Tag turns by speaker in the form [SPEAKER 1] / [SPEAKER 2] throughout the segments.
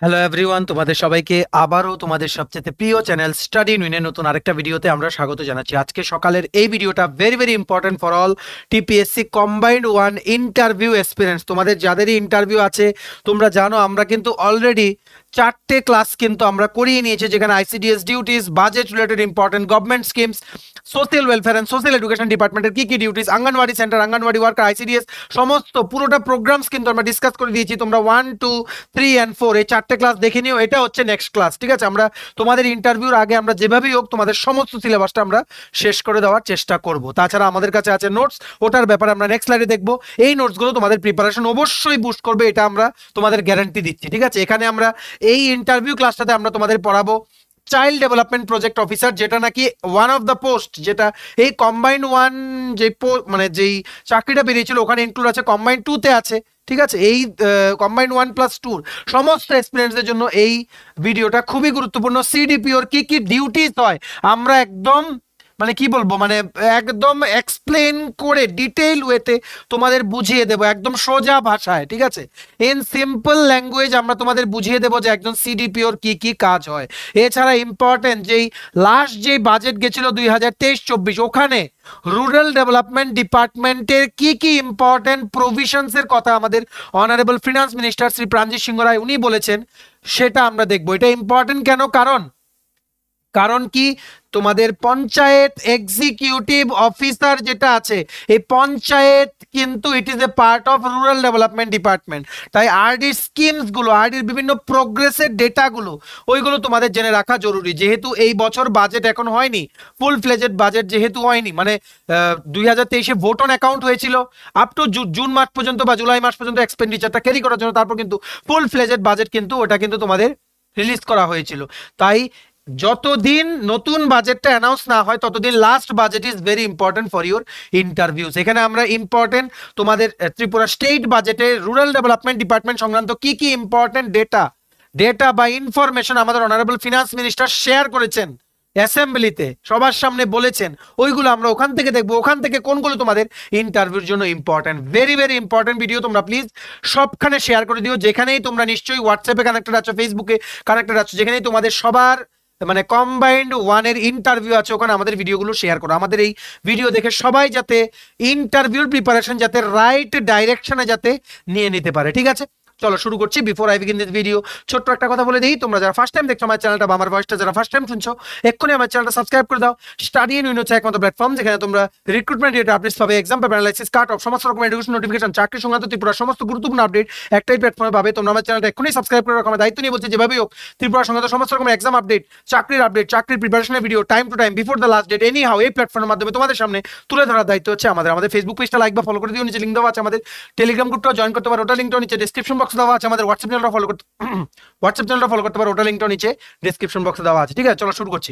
[SPEAKER 1] Hello everyone, তোমাদের সবাইকে আবারও তোমাদের সবচেয়ে প্রিয় চ্যানেল স্টাডি ইন উইনের নতুন আরেকটা ভিডিওতে আমরা স্বাগত জানাচ্ছি। আজকে সকালের এই ভিডিওটা very very important for all TPSC combined one interview experience. তোমাদের যাদেরই ইন্টারভিউ আছে তোমরা জানো আমরা কিন্তু অলরেডি 4টে ক্লাস কিন্তু আমরা করিয়ে নিয়েছি, যেখানে ICDS duties, budget related important government schemes, social welfare and social education ডিপার্টমেন্টের কি duties, anganwadi centre, anganwadi worker, ICDS সমস্ত পুরোটা প্রোগ্রামস কিন্তু আমরা ডিসকাস করে দিয়েছি। তোমরা 1, 2, 3 and 4 এই 4টে ক্লাস দেখে নিও। এটা হচ্ছে নেক্সট ক্লাস, ঠিক আছে? আমরা তোমাদের ইন্টারভিউর আগে আমরা যেভাবেই হোক তোমাদের সমস্ত সিলেবাসটা আমরা শেষ করে দেওয়ার চেষ্টা করব। তাছাড়া আমাদের কাছে আছে নোটস, ওটার ব্যাপারে আমরা নেক্সট স্লাইডে দেখবো। এই নোটসগুলো তোমাদের প্রিপারেশন অবশ্যই বুস্ট করবে, এটা আমরা তোমাদের গ্যারান্টি দিচ্ছি, ঠিক আছে? এখানে আমরা এই ইন্টারভিউ ক্লাসটাতে আমরা তোমাদের পড়াবো চাইল্ড ডেভেলপমেন্ট প্রজেক্ট অফিসার, যেটা নাকি ওয়ান অফ দ্য পোস্ট, যেটা এই কম্বাইন্ড ওয়ান যে মানে যেই চাকরিটা বেরিয়েছিল ওখানে ইনক্লুড আছে, কম্বাইন্ড টুতে আছে, ঠিক আছে? এই কম্বাইন্ড 1+2 সমস্ত এক্সপিরিয়েন্সের জন্য এই ভিডিওটা খুবই গুরুত্বপূর্ণ। সিডিপিওর কি কি ডিউটিস হয় আমরা একদম মানে কি বলবো, মানে একদম এক্সপ্লেন করে ডিটেইল ওয়েতে তোমাদের বুঝিয়ে দেবো, একদম সোজা ভাষায়, ঠিক আছে? ইন সিম্পল ল্যাঙ্গুয়েজ আমরা তোমাদের বুঝিয়ে দেবো যে একজন সিডিপিওর কি কি কাজ হয়। এছাড়া ইম্পর্টেন্ট যেই লাস্ট যেই বাজেট গেছিল 2023-24, ওখানে রুরাল ডেভেলপমেন্ট ডিপার্টমেন্টের কি কি ইম্পর্টেন্ট প্রভিশনসের কথা আমাদের honourable finance minister Shri Pranjit Singha Roy উনি বলেছেন, সেটা আমরা দেখবো। এটা ইম্পর্টেন্ট কেন? কারণ কি তোমাদের পঞ্চায়েত এক্সিকিউটিভ অফিসার যেটা আছে, এই পঞ্চায়েত কিন্তু it is a part of rural development department. তাই আরডির স্কিমসগুলো, আরডির বিভিন্ন প্রোগ্রেসের ডেটাগুলো ওইগুলো তোমাদের জেনে রাখা জরুরি। যেহেতু এই বছর বাজেট এখন হয়নি, ফুল ফ্লেজেড বাজেট যেহেতু হয়নি, মানে 2023-এ ভোট অন অ্যাকাউন্ট হয়েছিল আপ টু জুন মাস পর্যন্ত বা জুলাই মাস পর্যন্ত এক্সপেন্ডিচারটা ক্যারি করার জন্য, তারপর কিন্তু ফুল ফ্লেজেড বাজেট কিন্তু ওটা কিন্তু তোমাদের রিলিজ করা হয়েছিল। তাই যতদিন নতুন বাজেটটা অ্যানাউন্স না হয় ততদিন last budget is very important for your interviews. এখানে আমরা ইম্পর্টেন্ট তোমাদের ত্রিপুরা স্টেট বাজেটে রুরাল ডেভেলপমেন্ট ডিপার্টমেন্ট সংক্রান্ত কি কি ইম্পর্টেন্ট ডেটা বা ইনফরমেশন আমাদের অনারেবল ফিনান্স মিনিস্টার শেয়ার করেছেন অ্যাসেম্বলিতে, সবার সামনে বলেছেন, ওইগুলো আমরা ওখান থেকে দেখবো। ওখান থেকে কোনগুলো তোমাদের ইন্টারভিউর জন্য important, very very important video তোমরা প্লিজ সবখানে শেয়ার করে দিও। যেখানেই তোমরা নিশ্চয়ই হোয়াটসঅ্যাপে কানেক্টেড আছো, ফেসবুকে কানেক্টেড আছো, যেখানেই তোমাদের সবার মানে কম্বাইন্ড ওয়ানের ইন্টারভিউ আছে, ওখানে আমাদের ভিডিওগুলো শেয়ার করো। আমাদের এই ভিডিও দেখে সবাই যাতে ইন্টারভিউর প্রিপারেশন যাতে রাইট ডাইরেকশনে যাতে নিয়ে নিতে পারে, ঠিক আছে? চলো শুরু করছি। Before I begin this video ছোট্ট একটা কথা বলে দিই, তোমরা যারা ফার্স্ট টাইম দেখছো আমার চ্যানেলটা বা আমার ভয়েসটা যারা ফার্স্ট টাইম শুনছো, এক্ষুনি আমার চ্যানেলটা সাবস্ক্রাইব করে দাও। স্টাডি ইন উইন হচ্ছে একমাত্র প্ল্যাটফর্ম যেখানে তোমরা রিক্রুটমেন্ট রিলেটেড আপডেটস পাবে, exam paper analysis, cut off, সমস্ত রকম এডুকেশন নোটিফিকেশন, চাকরি সংক্রান্ত ত্রিপুরা সমস্ত গুরুত্বপূর্ণ আপডেট একটাই প্ল্যাটফর্মে পাবে। তোমরা আমার চ্যানেলটা এক্ষুনি সাবস্ক্রাইব করে রাখো। আমার দায়িত্ব নিয়ে বলছি, যেভাবেই হোক ত্রিপুরা সংক্রান্ত সমস্ত রকম এক্সাম আপডেট, চাকরির প্রিপারেশনের video time to time before the last date anyhow এই প্ল্যাটফর্মের মাধ্যমে তোমাদের সামনে তুলে ধরার দায়িত্ব হচ্ছে আমাদের ফেসবুক পেজটা লাইক বা ফলো করে দিও, নিচে লিঙ্ক দেওয়া আছে। আমাদের টেলিগ্রাম গ্রুপটা জয়েন করতে পারো, ওটা লিঙ্কটা নিচে ডেসক্রিপশন বক্সে দেওয়া আছে। আমাদের হোয়াটসঅ্যাপ চ্যানেলটা ফলো করতে পারো, ওটা লিঙ্কটা নিচে ডেসক্রিপশন বক্সে দেওয়া আছে, ঠিক আছে? চলো শুরু করছি।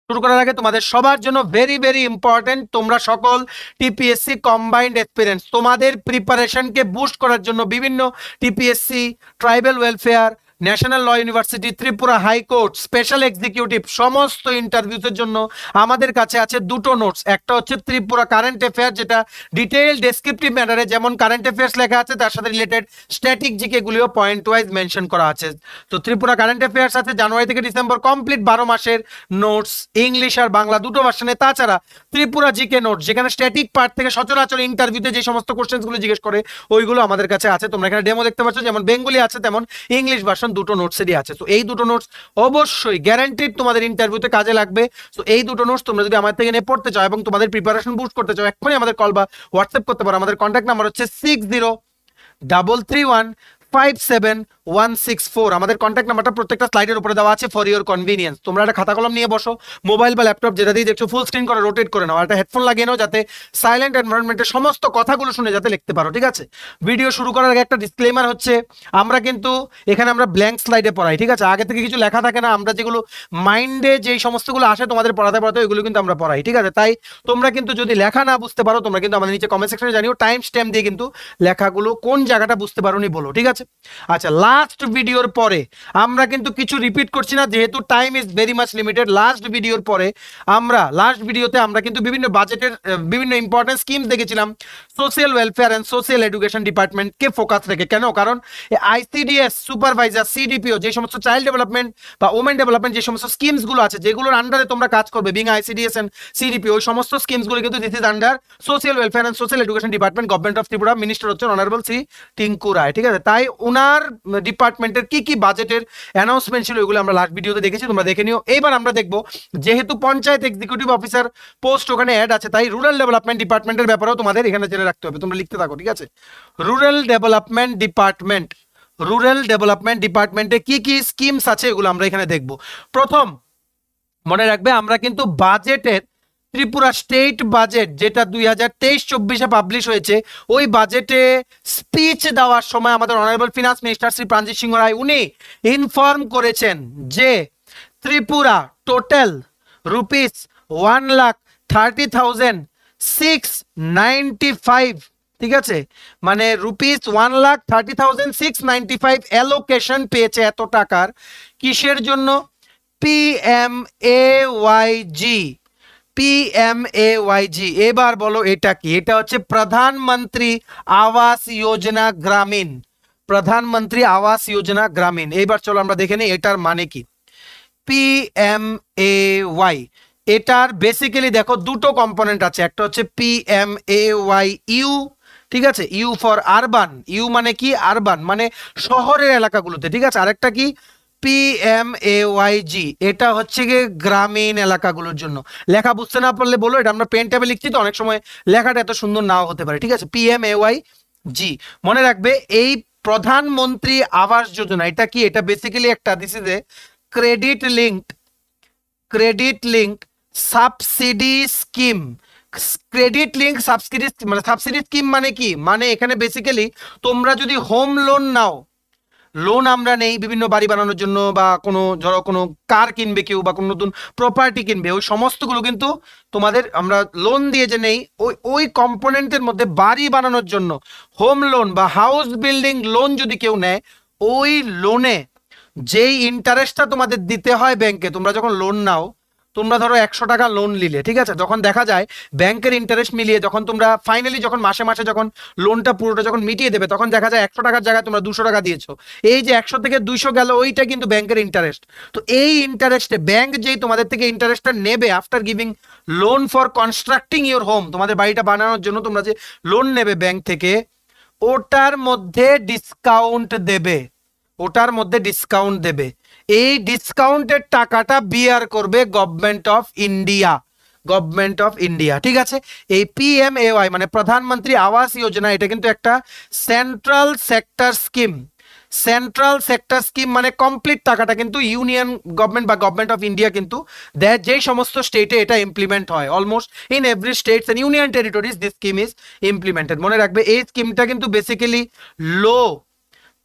[SPEAKER 1] শুরু করার আগে তোমাদের সবার জন্য ভেরি ভেরি ইম্পর্টেন্ট, তোমরা সকল টিপিএসসি কম্বাইন্ড এক্সপিরিয়েন্স তোমাদের প্রিপারেশনকে বুস্ট করার জন্য বিভিন্ন TPSC, tribal welfare, national law university, Tripura high court, special executive সমস্ত ইন্টারভিউসের জন্য আমাদের কাছে আছে দুটো নোটস। একটা হচ্ছে ত্রিপুরা কারেন্ট অ্যাফেয়ার, যেটা ডিটেইল ডেসক্রিপটিভ ম্যাটারে যেমন কারেন্ট অ্যাফেয়ার্স লেখা আছে তার সাথে রিলেটেড স্ট্যাটিক জিকে গুলিও পয়েন্ট ওয়াইজ মেনশন করা আছে। তো ত্রিপুরা কারেন্ট অ্যাফেয়ার্স আছে জানুয়ারি থেকে ডিসেম্বর কমপ্লিট 12 মাসের নোটস, ইংলিশ আর বাংলা দুটো ভার্সনে। তাছাড়া ত্রিপুরা জিকে নোটস, যেখানে স্ট্যাটিক পার্ট থেকে সচরাচর ইন্টারভিউতে যে সমস্ত কোশ্চেনগুলো জিজ্ঞেস করে ওইগুলো আমাদের কাছে আছে। তোমরা এখানে ডেমো দেখতে পাচ্ছ, যেমন বেঙ্গলি আছে তেমন ইংলিশ ভার্সন দুটো নোটসেরই আছে। তো এই দুটো নোটস অবশ্যই গ্যারান্টিড তোমাদের ইন্টারভিউতে কাজে লাগবে। তো এই দুটো নোটস তোমরা যদি আমার থেকে নিয়ে পড়তে চাও এবং তোমাদের প্রিপারেশন বুস্ট করতে চাও, এক্ষুনি আমাদের কল বা হোয়াটসঅ্যাপ করতে পারো। আমাদের কন্ট্যাক্ট নাম্বার হচ্ছে 6033157164। আমাদের কন্ট্যাক্ট নাম্বারটা প্রত্যেকটা স্লাইডের উপরে দেওয়া আছে ফর ইওর কনভিনিয়েন্স। তোমরা একটা খাতা কলম নিয়ে বসো, মোবাইল বা ল্যাপটপ যেটা দিয়ে দেখছো ফুল স্ক্রিন করে রোটেট করে নাও, একটা হেডফোন লাগিয়ে নাও যাতে সাইলেন্ট এনভায়রনমেন্টে সমস্ত কথাগুলো শুনে যাতে লিখতে পারো, ঠিক আছে? ভিডিও শুরু করার আগে একটা ডিসক্লেমার হচ্ছে, আমরা কিন্তু এখানে আমরা ব্ল্যাঙ্ক স্লাইডে পড়াই, ঠিক আছে? আগে থেকে কিছু লেখা থাকে না, আমরা যেগুলো মাইন্ডে যেই সমস্তগুলো আসে তোমাদের পড়াতে ওইগুলো কিন্তু আমরা পড়াই, ঠিক আছে? তাই তোমরা কিন্তু যদি লেখা না বুঝতে পারো তোমরা কিন্তু আমাদের নিচে কমেন্ট সেকশনে জানিও, টাইম স্ট্যাম্প দিয়ে কিন্তু লেখাগুলো কোন জায়গাটা বুঝতে পারোনি বলো, ঠিক আছে? আচ্ছা, লাস্ট ভিডিওর পরে আমরা কিন্তু কিছু রিপিট করছি না, যেহেতু time is very much limited. Last ভিডিওর পরে লাস্ট ভিডিওতে আমরা কিন্তু বিভিন্ন বাজেটের বিভিন্ন ইম্পর্টেন্ট স্কিমস দেখেছিলাম social welfare and social education ডিপার্টমেন্টকে ফোকাস রেখে। কেন? কারণ আইসিডিএস সুপারভাইজার, সিডিপিও, যে সমস্ত চাইল্ড ডেভেলপমেন্ট বা ওমেন ডেভেলপমেন্ট যে সমস্ত স্কিমসগুলো আছে, যেগুলোর আন্ডারে তোমরা কাজ করবে বিং আইসিডিএস অ্যান্ড সিডিপিও, ওই সমস্ত স্কিমসগুলো কিন্তু this is under social welfare and social education department, government of Tripura. Minister হচ্ছেন অনারেবল শ্রী টিঙ্কু রায়। ঠিক আছে, তাই ওনার ডিপার্টমেন্টের কি কি বাজেটের অ্যানাউন্সমেন্ট ছিল ওইগুলো আমরা লাস্ট ভিডিওতে দেখেছি, তোমরা দেখে নিও। এইবার আমরা দেখবো, যেহেতু পঞ্চায়েত এক্সিকিউটিভ অফিসার পোস্ট ওখানে অ্যাড আছে, তাই রুরাল ডেভেলপমেন্ট ডিপার্টমেন্টের ব্যাপারেও তোমাদের এখানে জেনে রাখতে হবে। তোমরা লিখতে থাকো, ঠিক আছে? Rural development department, rural development ডিপার্টমেন্টে কি কি স্কিমস আছে এগুলো আমরা এখানে দেখব। প্রথম মনে রাখবে, আমরা কিন্তু বাজেটের ত্রিপুরা স্টেট বাজেট যেটা 2023-24 পাবলিশ হয়েছে, ওই বাজেটে স্পিচ দেওয়ার সময় আমাদের honourable finance minister Shri Pranjit Singha Roy উনি ইনফর্ম করেছেন যে ত্রিপুরা টোটাল রুপিস 1,30,695, ঠিক আছে, মানে রুপিস 1,30,695 অ্যালোকেশন পেয়েছে এত টাকার। কিসের জন্য? PMAY-G, PMAY-G. এবার বলো এটা কি? এটা হচ্ছে প্রধানমন্ত্রী আবাস যোজনা গ্রামীণ, প্রধানমন্ত্রী আবাস যোজনা গ্রামীণ। এইবার চলো আমরা দেখে নিই এটার মানে কি। পিএমএওয়াই, এটার বেসিক্যালি দেখো দুটো কম্পোনেন্ট আছে, একটা হচ্ছে পিএমএওয়াই ইউ, ঠিক আছে, ইউ ফর আরবান, ইউ মানে কি? আরবান মানে শহরের এলাকাগুলোতে, ঠিক আছে। আরেকটা কি? পিএমএওয়াইজি, এটা হচ্ছে গিয়ে গ্রামীণ এলাকাগুলোর জন্য। লেখা বুঝতে না পারলে বলো, এটা আমরা পেন ট্যাবে লিখছি তো অনেক সময় লেখাটা এত সুন্দর নাও হতে পারে, ঠিক আছে। পিএমএওয়াইজি মনে রাখবে। এই প্রধানমন্ত্রী আবাস যোজনা এটা কি? এটা বেসিক্যালি একটা, this is a credit linked subsidy scheme. Credit link subsidy মানে সাবসিডি স্কিম মানে কি? মানে এখানে বেসিক্যালি তোমরা যদি হোম লোন নাও, লোন আমরা নেই বিভিন্ন বাড়ি বানানোর জন্য, বা কোনো ধরো কোনো কার কিনবে কেউ, বা কোনো নতুন প্রপার্টি কিনবে, ওই সমস্তগুলো কিন্তু তোমাদের আমরা লোন দিয়ে যে নেই, ওই কম্পোনেন্টের মধ্যে বাড়ি বানানোর জন্য হোম লোন বা হাউস বিল্ডিং লোন যদি কেউ নেয়, ওই লোনে যেই ইন্টারেস্টটা তোমাদের দিতে হয় ব্যাংকে, তোমরা যখন লোন নাও, তোমরা ধরো 100 টাকা লোন নিলে, ঠিক আছে, যখন দেখা যায় ব্যাংকের ইন্টারেস্ট মিলিয়ে যখন তোমরা ফাইনালি যখন মাসে মাসে যখন লোনটা পুরোটা যখন মিটিয়ে দেবে, তখন দেখা যায় 100 টাকার জায়গায় তোমরা 200 টাকা দিয়েছো। এই যে 100 থেকে 200 গেল, ওইটা কিন্তু ব্যাংকের ইন্টারেস্ট। তো এই ইন্টারেস্টে ব্যাংক যেই তোমাদের থেকে ইন্টারেস্টটা নেবে after giving loan for constructing your home, তোমাদের বাড়িটা বানানোর জন্য তোমরা যে লোন নেবে ব্যাংক থেকে, ওটার মধ্যে ডিসকাউন্ট দেবে, ওটার মধ্যে ডিসকাউন্ট দেবে। এই ডিসকাউন্টের টাকাটা বিয়ার করবে government of India, government of India, ঠিক আছে। এই পিএমএওয়াই মানে প্রধানমন্ত্রী আবাস যোজনা, এটা কিন্তু একটা central sector scheme. Central sector scheme মানে কমপ্লিট টাকাটা কিন্তু ইউনিয়ন গভর্নমেন্ট বা গভর্নমেন্ট অফ ইন্ডিয়া কিন্তু দেয়, যেই সমস্ত স্টেটে এটা ইমপ্লিমেন্ট হয়। Almost in every states and union territories this scheme is implemented. মনে রাখবে এই স্কিমটা কিন্তু basically low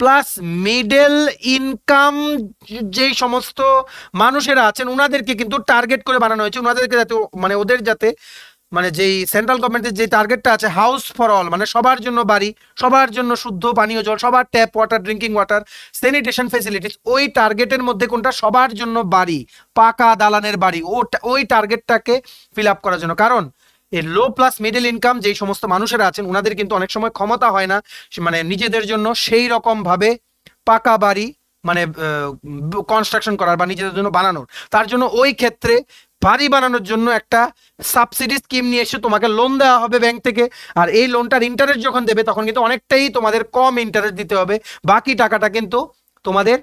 [SPEAKER 1] plus middle income যেই সমস্ত মানুষেরা আছেন ওনাদেরকে কিন্তু টার্গেট করে বানানো হয়েছে। ওনাদেরকে যাতে মানে ওদের যাতে মানে যেই সেন্ট্রাল গভর্নমেন্টের যে টার্গেটটা আছে হাউস ফর অল, মানে সবার জন্য বাড়ি, সবার জন্য শুদ্ধ পানীয় জল, সবার tap water, drinking water, sanitation facilities, ওই টার্গেটের মধ্যে কোনটা? সবার জন্য বাড়ি, পাকা দালানের বাড়ি, ওই টার্গেটটাকে ফিল আপ করার জন্য। কারণ এই লো প্লাস মিডল ইনকাম যেই সমস্ত মানুষেরা আছেন ওনাদের কিন্তু অনেক সময় ক্ষমতা হয় না মানে নিজেদের জন্য সেই রকম ভাবে পাকা বাড়ি মানে কনস্ট্রাকশন করার বা নিজেদের জন্য বানানোর। তার জন্য ওই ক্ষেত্রে বাড়ি বানানোর জন্য একটা সাবসিডি স্কিম নিয়ে এসে তোমাকে লোন দেওয়া হবে ব্যাংক থেকে। আর এই লোনটার ইন্টারেস্ট যখন দেবে তখন কিন্তু অনেকটাই তোমাদের কম ইন্টারেস্ট দিতে হবে, বাকি টাকাটা কিন্তু তোমাদের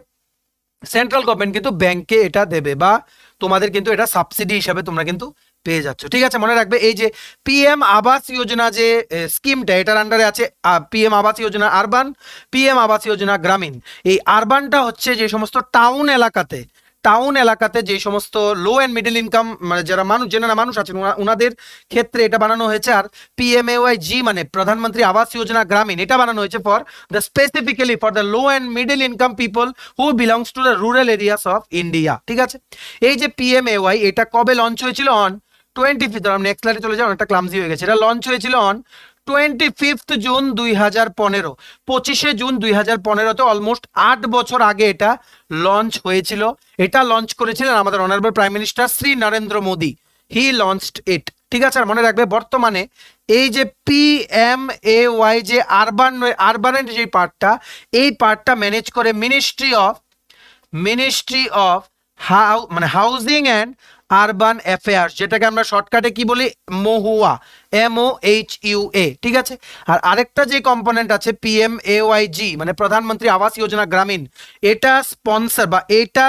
[SPEAKER 1] সেন্ট্রাল গভর্নমেন্ট কিন্তু ব্যাংকে এটা দেবে, বা তোমাদের কিন্তু এটা সাবসিডি হিসাবে তোমরা কিন্তু পেয়ে যাচ্ছ, ঠিক আছে। মনে রাখবে এই যে পিএম আবাস যোজনা যে স্কিমটা, এটার আন্ডারে আছে PM Awas Yojana urban, PM Awas Yojana গ্রামীণ। এই আরবানটা হচ্ছে যে সমস্ত টাউন এলাকাতে যে সমস্ত লো অ্যান্ড মিডল ইনকাম মানে যারা মানুষ আছেন ওনাদের ক্ষেত্রে এটা বানানো হয়েছে। আর পিএমএওয়াইজি মানে প্রধানমন্ত্রী আবাস যোজনা গ্রামীণ, এটা বানানো হয়েছে for the specifically for the low and middle income people who belongs to the rural areas of India, ঠিক আছে। এই যে পিএমএওয়াই এটা কবে লঞ্চ হয়েছিল? অন 25, নেক্সট স্লাইডে চলে যাও, অনেকটা ক্লামজি হয়ে গেছে। এটা লঞ্চ হয়েছিল অন জুন 2015, 25 জুন 2015-তে অলমোস্ট 8 বছর আগে এটা লঞ্চ হয়েছিল। এটা লঞ্চ করেছিলেন আমাদের honourable prime minister Shri Narendra Modi. He launched it. ঠিক আছে, আর মনে রাখবে বর্তমানে এই যে PMAY যে আরবানের যে পার্টটা, এই পার্টটা ম্যানেজ করে ministry of housing and urban affairs, যেটাকে আমরা শর্টকাটে কি বলি, মহুয়া, MOHUA। ঠিক আছে, আর আরেকটা যে কম্পোনেন্ট আছে PMAYG মানে প্রধানমন্ত্রী আবাস যোজনা গ্রামীণ, এটা স্পন্সর বা এটা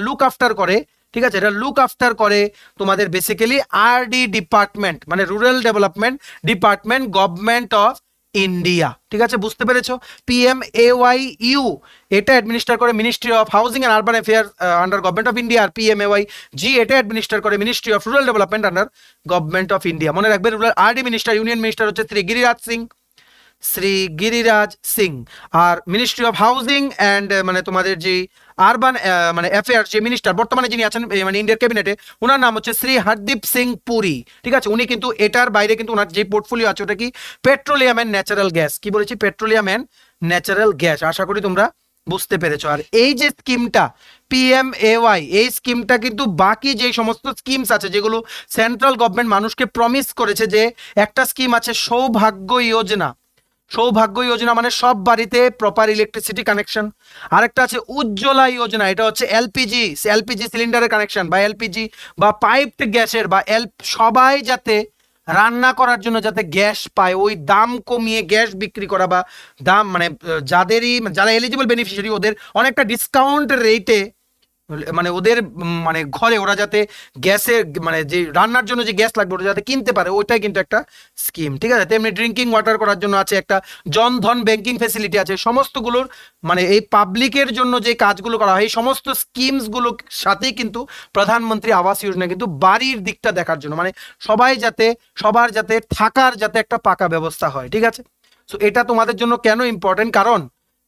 [SPEAKER 1] লুক আফটার করে। ঠিক আছে, এটা লুক আফটার করে তোমাদের বেসিক্যালি RD ডিপার্টমেন্ট মানে rural development department, government of India. ঠিক আছে, বুঝতে পেরেছো? PMAYU এটা অ্যাডমিনিস্টার করে ministry of housing and urban affairs under government of India, আর PMAYG এটা অ্যাডমিনিস্টার করে ministry of rural development under government of India. মনে রাখবে rural RD minister, union minister হচ্ছে শ্রী গিরিরাজ সিং, আর মিনিস্ট্রি অফ হাউজিং অ্যান্ড মানে তোমাদের যে আরবান মানে অ্যাফেয়ার্স যে মিনিস্টার বর্তমানে যিনি আছেন মানে ইন্ডিয়ার ক্যাবিনেটে, ওনার নাম হচ্ছে শ্রী হরদীপ সিং পুরী। ঠিক আছে, উনি কিন্তু এটার বাইরে কিন্তু ওনার যে পোর্টফোলিও আছে ওটা কি, পেট্রোলিয়াম অ্যান্ড ন্যাচারাল গ্যাস। কি বলেছি, পেট্রোলিয়াম অ্যান্ড ন্যাচারাল গ্যাস। আশা করি তোমরা বুঝতে পেরেছো। আর এই যে স্কিমটা PMAY, এই স্কিমটা কিন্তু বাকি যে সমস্ত স্কিমস আছে যেগুলো সেন্ট্রাল গভর্নমেন্ট মানুষকে প্রমিস করেছে, যে একটা স্কিম আছে সৌভাগ্য যোজনা। সৌভাগ্য যোজনা মানে সব বাড়িতে প্রপার ইলেকট্রিসিটি কানেকশন। আরেকটা আছে উজ্জ্বলা যোজনা, এটা হচ্ছে এলপিজি সিলিন্ডারের কানেকশন বা এলপিজি বা পাইপড গ্যাসের বা সবাই যাতে রান্না করার জন্য যাতে গ্যাস পায়, ওই দাম কমিয়ে গ্যাস বিক্রি করা বা দাম মানে যারা এলিজিবল বেনিফিশিয়ারি ওদের অনেকটা ডিসকাউন্ট রেটে মানে ওদের মানে ঘরে ওরা যাতে গ্যাসের মানে যে রান্নার জন্য যে গ্যাস লাগবে ওটা যাতে কিনতে পারে, ওইটাই কিন্তু একটা স্কিম। ঠিক আছে, তেমনি ড্রিঙ্কিং ওয়াটার করার জন্য আছে একটা জনধন ব্যাংকিং ফেসিলিটি আছে। সমস্তগুলোর মানে এই পাবলিকের জন্য যে কাজগুলো করা হয় এই সমস্ত স্কিমসগুলোর সাথেই কিন্তু প্রধানমন্ত্রী আবাস যোজনা কিন্তু বাড়ির দিকটা দেখার জন্য, মানে সবার যাতে থাকার যাতে একটা পাকা ব্যবস্থা হয়। ঠিক আছে, সো এটা তোমাদের জন্য কেন ইম্পর্টেন্ট, কারণ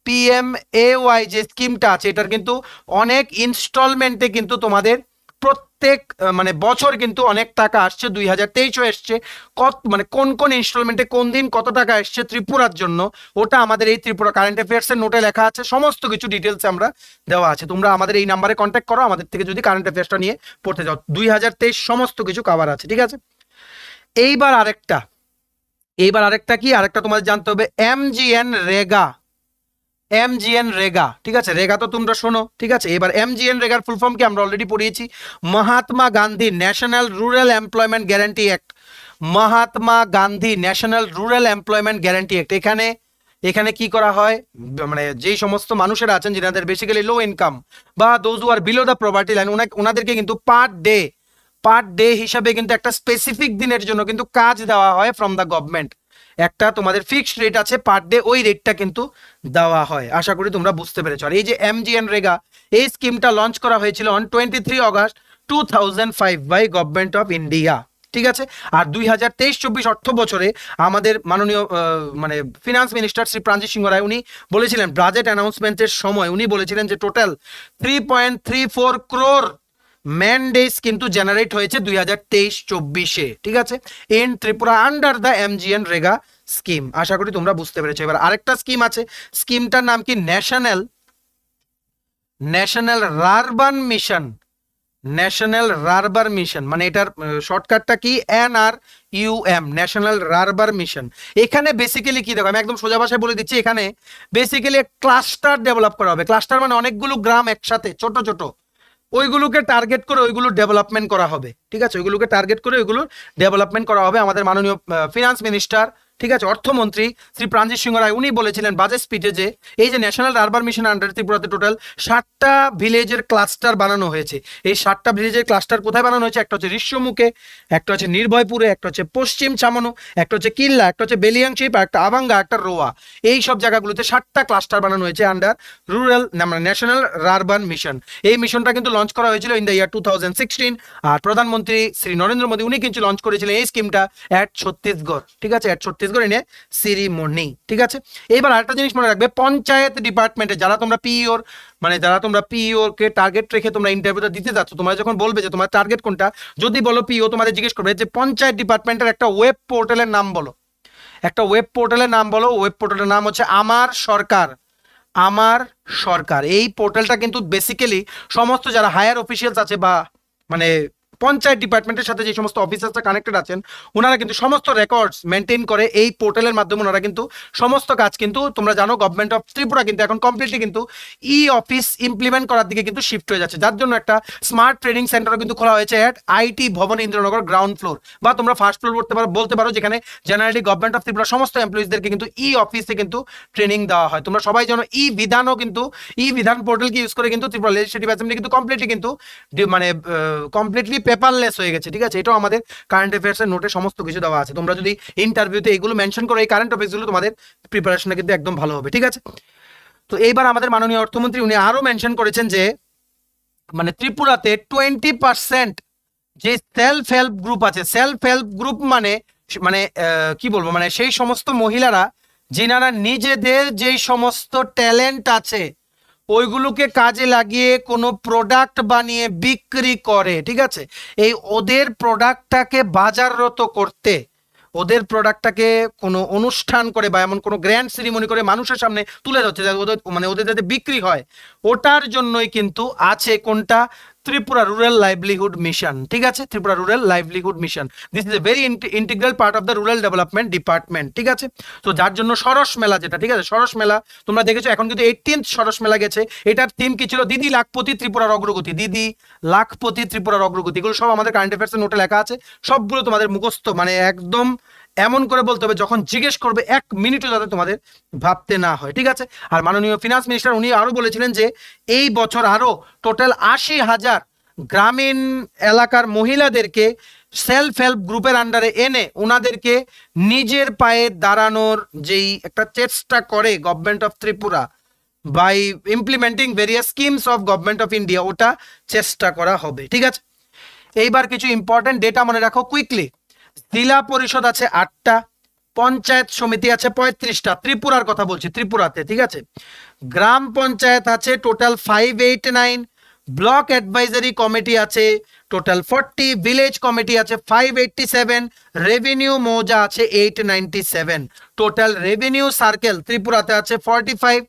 [SPEAKER 1] PMAY যে স্কিমটা আছে এটার কিন্তু অনেক ইনস্টলমেন্টে কিন্তু তোমাদের প্রত্যেক মানে বছর কিন্তু অনেক টাকা আসছে। 2023-ও এসছে। মানে কোন ইনস্টলমেন্টে কোন দিন কত টাকা এসছে ত্রিপুরার জন্য, ওটা আমাদের এই ত্রিপুরা কারেন্ট অ্যাফেয়ার্সের নোটে লেখা আছে। সমস্ত কিছু ডিটেলস আমরা দেওয়া আছে। তোমরা আমাদের এই নাম্বারে কন্ট্যাক্ট করো আমাদের থেকে যদি কারেন্ট অ্যাফেয়ার্সটা নিয়ে পড়তে যাও। 2023 সমস্ত কিছু কভার আছে। ঠিক আছে, এইবার আরেকটা কি, আরেকটা তোমাদের জানতে হবে MGN রেগা। ঠিক আছে, রেগা তো তোমরা শোনো। ঠিক আছে, এবার MGN রেগার ফুল ফর্ম কি আমরা অলরেডি পড়িয়েছি, Mahatma Gandhi national rural employment guarantee act. Mahatma Gandhi national rural employment guarantee act. এখানে কি করা হয়, মানে যেই সমস্ত মানুষেরা আছেন যাদের বেসিক্যালি লো ইনকাম বা those who are below the poverty line, ওনাদেরকে কিন্তু পার ডে হিসাবে কিন্তু একটা স্পেসিফিক দিনের জন্য কিন্তু কাজ দেওয়া হয় ফ্রম দ্য গভর্নমেন্ট। একটা তোমাদের ফিক্সড রেট আছে পার ডে, ওই রেটটা কিন্তু দেওয়া হয়। আশা করি তোমরা বুঝতে পেরেছো। আর এই যে MGN রেগা এই স্কিমটা লঞ্চ করা হয়েছিল on 23 August 2005 by government of India. ঠিক আছে, আর 2023-24 অর্থ বছরে আমাদের মাননীয় মানে ফিনান্স মিনিস্টার শ্রী প্রাঞ্জিত সিংহ রায় উনি বলেছিলেন বাজেট অ্যানাউন্সমেন্টের সময়, উনি বলেছিলেন যে টোটাল 3.34 crore ম্যান্ডেটস কিন্তু জেনারেট হয়েছে 2023-24-এ। ঠিক আছে, in Tripura under the MGN REGA scheme. আশা করি তোমরা বুঝতে পেরেছো। এবার আরেকটা স্কিম আছে, স্কিমটার নাম কি ন্যাশনাল রারবান মিশন। মানে এটার শর্টকাটটা কি, NRUM, ন্যাশনাল রারবান মিশন। এখানে বেসিক্যালি কি দেখো, আমি একদম সোজা ভাষায় বলে দিচ্ছি, এখানে বেসিক্যালি ক্লাস্টার ডেভেলপ করা হবে। ক্লাস্টার মানে অনেকগুলো গ্রাম একসাথে ছোট ওইগুলোকে টার্গেট করে ওইগুলো ডেভেলপমেন্ট করা হবে। ঠিক আছে, ওইগুলোকে টার্গেট করে ওইগুলো ডেভেলপমেন্ট করা হবে। আমাদের মাননীয় ফিনান্স মিনিস্টার, ঠিক আছে, অর্থমন্ত্রী শ্রী প্রাঞ্জিত সিংহ রায় উনি বলেছিলেন বাজেট স্পিচে যে এই যে ন্যাশনাল রারবান মিশন আন্ডার ত্রিপুরাতে টোটাল 7টা ভিলেজের ক্লাস্টার বানানো হয়েছে। এই 7টা ভিলেজের ক্লাস্টার কোথায় বানানো হয়েছে, একটা হচ্ছে ঋষ্যমুখে, একটা হচ্ছে নির্ভয়পুরে, একটা হচ্ছে পশ্চিম চামনু, একটা হচ্ছে কিল্লা, একটা হচ্ছে বেলিয়াংচিপ, একটা আবাঙ্গা, একটা রোয়া। এই সব জায়গাগুলোতে 7টা ক্লাস্টার বানানো হয়েছে আন্ডার রুরাল ন্যাশনাল রারবান মিশন। এই মিশনটা কিন্তু লঞ্চ করা হয়েছিল ইন দ্য ইয়ার 2016। আর প্রধানমন্ত্রী শ্রী নরেন্দ্র মোদী উনি কিন্তু লঞ্চ করেছিলেন এই স্কিমটা অ্যাট ছত্তিশগড়। ঠিক আছে, অ্যাট ছত্তিশগড় ইনে সিরিমনি। ঠিক আছে, এইবার আরেকটা জিনিস মনে রাখবে, পঞ্চায়েত ডিপার্টমেন্টে যারা তোমরা পিইও কে টার্গেট রেখে তোমরা ইন্টারভিউটা দিতে যাচ্ছ, তোমরা যখন বলবে যে তোমার টার্গেট কোনটা, যদি বলো পিইও তোমাদের জিজ্ঞেস করবে যে পঞ্চায়েত ডিপার্টমেন্টের একটা ওয়েব পোর্টালের নাম বলো। একটা ওয়েব পোর্টালের নাম বলো। ওয়েব পোর্টালের নাম হচ্ছে আমার সরকার। আমার সরকার এই পোর্টালটা কিন্তু বেসিক্যালি সমস্ত যারা হায়ার অফিসিয়ালস আছে বা মানে পঞ্চায়েত ডিপার্টমেন্টের সাথে যে সমস্ত অফিসার্সরা কানেক্টেড আছেন ওনারা কিন্তু সমস্ত রেকর্ডস মেনটেন করে এই পোর্টালের মাধ্যমে। ওনারা কিন্তু সমস্ত কাজ কিন্তু তোমরা জানো গভর্নমেন্ট অফ ত্রিপুরা কিন্তু এখন কমপ্লিটলি কিন্তু ই অফিস ইমপ্লিমেন্ট করার দিকে কিন্তু শিফট হয়ে যাচ্ছে, যার জন্য একটা স্মার্ট ট্রেনিং সেন্টারও কিন্তু খোলা হয়েছে এট আইটি ভবন ইন্দ্রনগর গ্রাউন্ড ফ্লোর, বা তোমরা ফার্স্ট ফ্লোর বলতে পারো, যেখানে জেনারেলি গভর্নমেন্ট অফ ত্রিপুরা সমস্ত এমপ্লয়িজদেরকে কিন্তু ই অফিসে কিন্তু ট্রেনিং দেওয়া হয়। তোমরা সবাই জানো ই বিধানও কিন্তু ই বিধান পোর্টালকে ইউজ করে কিন্তু ত্রিপুরা লেজিসলেটিভ অ্যাসেম্বলি কিন্তু মানে কমপ্লিটলি পেপারলেস হয়ে গেছে। ঠিক আছে, এটাও আমাদের কারেন্ট অ্যাফেয়ার্সের নোটে সমস্ত কিছু দেওয়া আছে। তোমরা যদি ইন্টারভিউতে এগুলো মেনশন করো, এই কারেন্ট টপিকসগুলো, তোমাদের প্রিপারেশনটা কিন্তু একদম ভালো হবে। ঠিক আছে, তো এইবার আমাদের মাননীয় অর্থমন্ত্রী উনি আরো মেনশন করেছেন যে মানে ত্রিপুরাতে 20% যে সেলফ হেল্প গ্রুপ আছে, সেলফ হেল্প গ্রুপ মানে মানে কি বলবো, মানে সেই সমস্ত মহিলারা যিনারা নিজেদের যেই সমস্ত ট্যালেন্ট আছে ওইগুলোকে কাজে লাগিয়ে কোনো প্রোডাক্ট বানিয়ে বিক্রি করে। ঠিক আছে, এই ওদের প্রোডাক্টটাকে বাজাররত করতে, ওদের প্রোডাক্টটাকে কোনো অনুষ্ঠান করে বা এমন কোনো গ্র্যান্ড সেরিমনি করে মানুষের সামনে তুলে ধরছে, মানে ওদের যাতে বিক্রি হয়, ওটার জন্যই কিন্তু আছে কোনটা, ত্রিপুরা রুরাল লাইভলিহুড মিশন। ঠিক আছে, Tripura rural livelihood mission, this is a very integral part of the rural development department. ঠিক আছে, তো যার জন্য সরস মেলা যেটা, ঠিক আছে, সরস মেলা তোমরা দেখেছো, এখন কিন্তু 18th সরস মেলা গেছে। এটার থিম কি ছিল, দিদি লাখপতি ত্রিপুরার অগ্রগতি, দিদি লাখপতি ত্রিপুরার অগ্রগতি। এগুলো সব আমাদের কারেন্ট অ্যাফেয়ার্সের নোটে লেখা আছে, সবগুলো তোমাদের মুখস্থ, মানে একদম এমন করে বলতে হবে যখন জিজ্ঞেস করবে 1 মিনিটও যাতে তোমাদের ভাবতে না হয়। ঠিক আছে, আর মাননীয় ফিনান্স মিনিস্টার উনি আরো বলেছিলেন যে এই বছর আরো টোটাল 80,000 গ্রামীণ এলাকার মহিলাদেরকে সেলফ হেল্প গ্রুপের আন্ডারে এনে ওনাদেরকে নিজের পায়ে দাঁড়ানোর যেই একটা চেষ্টা করে government of Tripura by implementing various schemes of government of India, ওটা চেষ্টা করা হবে। ঠিক আছে, এইবার কিছু ইম্পর্টেন্ট ডেটা মনে রাখো কুইকলি। জেলা পরিষদ আছে 8টা, পঞ্চায়েত সমিতি আছে 35টা, ত্রিপুরার কথা বলছি, ত্রিপুরাতে। ঠিক আছে, গ্রাম পঞ্চায়েত আছে টোটাল 589, ব্লক অ্যাডভাইজারি কমিটি আছে টোটাল 40, ভিলেজ কমিটি আছে 587, রেভিনিউ মৌজা আছে 897, টোটাল রেভিনিউ সার্কেল ত্রিপুরাতে আছে 45,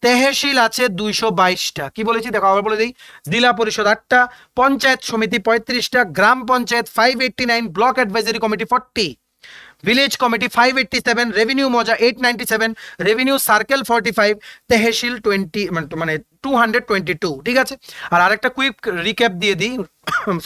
[SPEAKER 1] তেহসিল আছে 222টা। কি বলেছি দেখো, আবার বলে দিই, জেলা পরিষদ 8টা, পঞ্চায়েত সমিতি 35টা, gram panchayat 589, block advisory committee 40, village committee 587, revenue mouza 897, revenue circle 45, tehsil 20 মানে 222। ঠিক আছে, আর আরেকটা কুইক রিক্যাপ দিয়ে দিই